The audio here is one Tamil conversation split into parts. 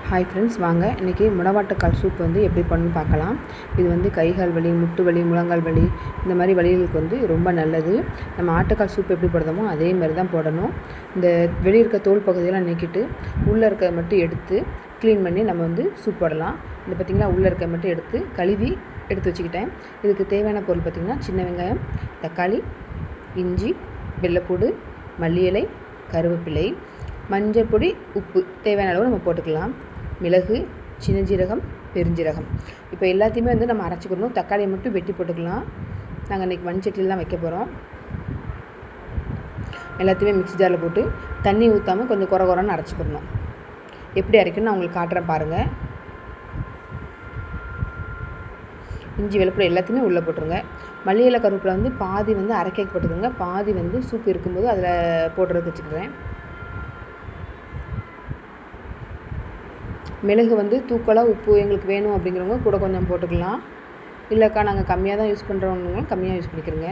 ஹாய் ஃப்ரெண்ட்ஸ், வாங்க இன்றைக்கி முடவாட்டுக்கால் சூப் வந்து எப்படி பண்ணணும்னு பார்க்கலாம். இது வந்து கைகால் வலி, முட்டு வலி, முழங்கால் வலி இந்த மாதிரி வலிகளுக்கு வந்து ரொம்ப நல்லது. நம்ம ஆட்டுக்கால் சூப் எப்படி போடுறோமோ அதே மாதிரி தான் போடணும். இந்த வெளியே இருக்க தோல் பகுதியெல்லாம் நீக்கிட்டு உள்ளே இருக்க மட்டும் எடுத்து க்ளீன் பண்ணி நம்ம வந்து சூப் போடலாம். இது பார்த்திங்கன்னா உள்ளே இருக்க மட்டும் எடுத்து கழுவி எடுத்து வச்சுக்கிட்டேன். இதுக்கு தேவையான பொருள் பார்த்திங்கன்னா சின்ன வெங்காயம், தக்காளி, இஞ்சி, வெள்ளைப்பூடு, மல்லி இலை, கருவேப்பிலை, மஞ்சள் பொடி, உப்பு தேவையான அளவு நம்ம போட்டுக்கலாம். மிளகு, சின்ன ஜீரகம், பெருஞ்சீரகம் இப்போ எல்லாத்தையுமே வந்து நம்ம அரைச்சிக்கணும். தக்காளியை மட்டும் வெட்டி போட்டுக்கலாம். நாங்கள் இன்றைக்கி மண்சட்டியில் தான் வைக்க போகிறோம். எல்லாத்தையுமே மிக்ஸி ஜாரில் போட்டு தண்ணி ஊற்றாமல் கொஞ்சம் குறன்னு அரைச்சிக்கிடணும். எப்படி அரைக்கணும்னு நான் உங்களுக்கு காட்டுறேன் பாருங்கள். இஞ்சி, வெள்ளைப்பூடு எல்லாத்தையுமே உள்ளே போட்டுருங்க. மல்லி இலை, கருவேப்பிலை வந்து பாதி வந்து அரைக்க போட்டுக்கோங்க, பாதி வந்து சூப் இருக்கும்போது அதில் போடுறதுக்கு வச்சுக்கிறேன். மிளகு வந்து தூக்கலாக உப்பு எங்களுக்கு வேணும் அப்படிங்கிறவங்க கூட கொஞ்சம் போட்டுக்கலாம். இல்லைக்கா நாங்கள் கம்மியாக தான் யூஸ் பண்ணுறவங்க கம்மியாக யூஸ் பண்ணிக்கிறோங்க.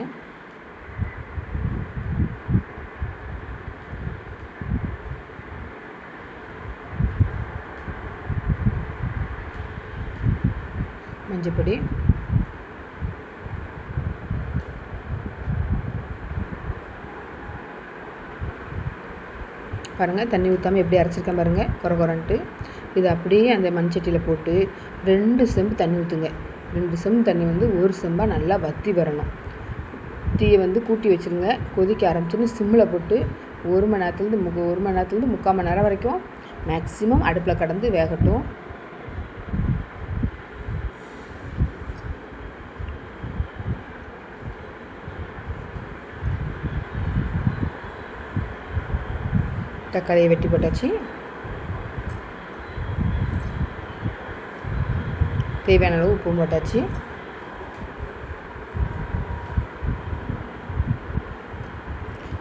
மஞ்சப்பொடி, பாருங்கள் தண்ணி ஊற்றாமல் எப்படி அரைச்சிருக்கேன் பாருங்கள், குறன்ட்டு. இது அப்படியே அந்த மண்சட்டியில் போட்டு 2 செம்பு தண்ணி ஊற்றுங்க. 2 செம்பு தண்ணி வந்து 1 செம்பாக நல்லா வற்றி வரணும். தீயை வந்து கூட்டி வச்சுருங்க. கொதிக்க ஆரம்பிச்சுன்னு சிம்மில் போட்டு 1 மணி நேரத்துலேருந்து 3/4 மணி நேரம் வரைக்கும் மேக்ஸிமம் அடுப்பில் கடந்து வேகட்டும். தக்காளியை வெட்டி போட்டாச்சு. தேவையான அளவு உப்பு போட்டாச்சு.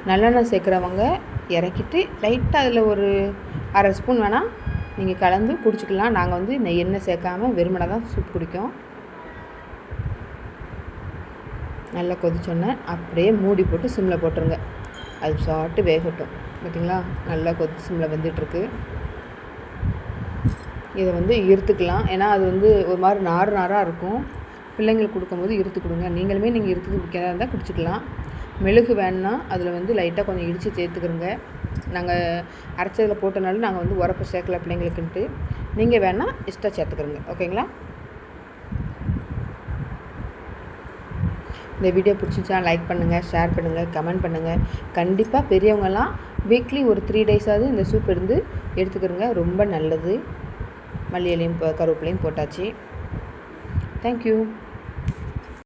நல்லெண்ணெய் சேர்க்குறவங்க இறக்கிட்டு லைட்டாக அதில் ஒரு 1/2 ஸ்பூன் வேணால் நீங்கள் கலந்து குடிச்சிக்கலாம். நாங்கள் வந்து எண்ணெய் சேர்க்காமல் வெறுமனை தான் சூப் குடிக்கும். நல்லா கொதிச்சோன்னே அப்படியே மூடி போட்டு சிம்மில் போட்டுருங்க. அது சாப்பிட்டு வேகட்டும். பார்த்திங்களா, நல்லா கொதிச்சு சிம்மில் வந்துட்டுருக்கு. இதை வந்து இருத்துக்கலாம். ஏன்னா அது வந்து ஒரு மாதிரி நாராக இருக்கும். பிள்ளைங்களுக்கு கொடுக்கும்போது இருத்து கொடுங்க. நீங்கள் இருத்து குடிக்கிறதா இருந்தால் குடிச்சிக்கலாம். மெழுகு வேணுன்னா அதில் வந்து லைட்டாக கொஞ்சம் இடித்து சேர்த்துக்கிறோங்க. நாங்கள் அரைச்சதில் போட்டனால நாங்கள் வந்து உரப்பு சேர்க்கல பிள்ளைங்களுக்குன்ட்டு. நீங்கள் வேணால் எக்ஸ்ட்ரா சேர்த்துக்கிறோங்க. ஓகேங்களா? இந்த வீடியோ பிடிச்சிச்சா லைக் பண்ணுங்கள், ஷேர் பண்ணுங்கள், கமெண்ட் பண்ணுங்கள். கண்டிப்பாக பெரியவங்கலாம் வீக்லி ஒரு 3 டேஸாவது இந்த சூப் எடுத்துக்கிறோங்க. ரொம்ப நல்லது. மல்லி இலையும் கருவேப்பிலையும் போட்டாச்சு. தேங்க்யூ.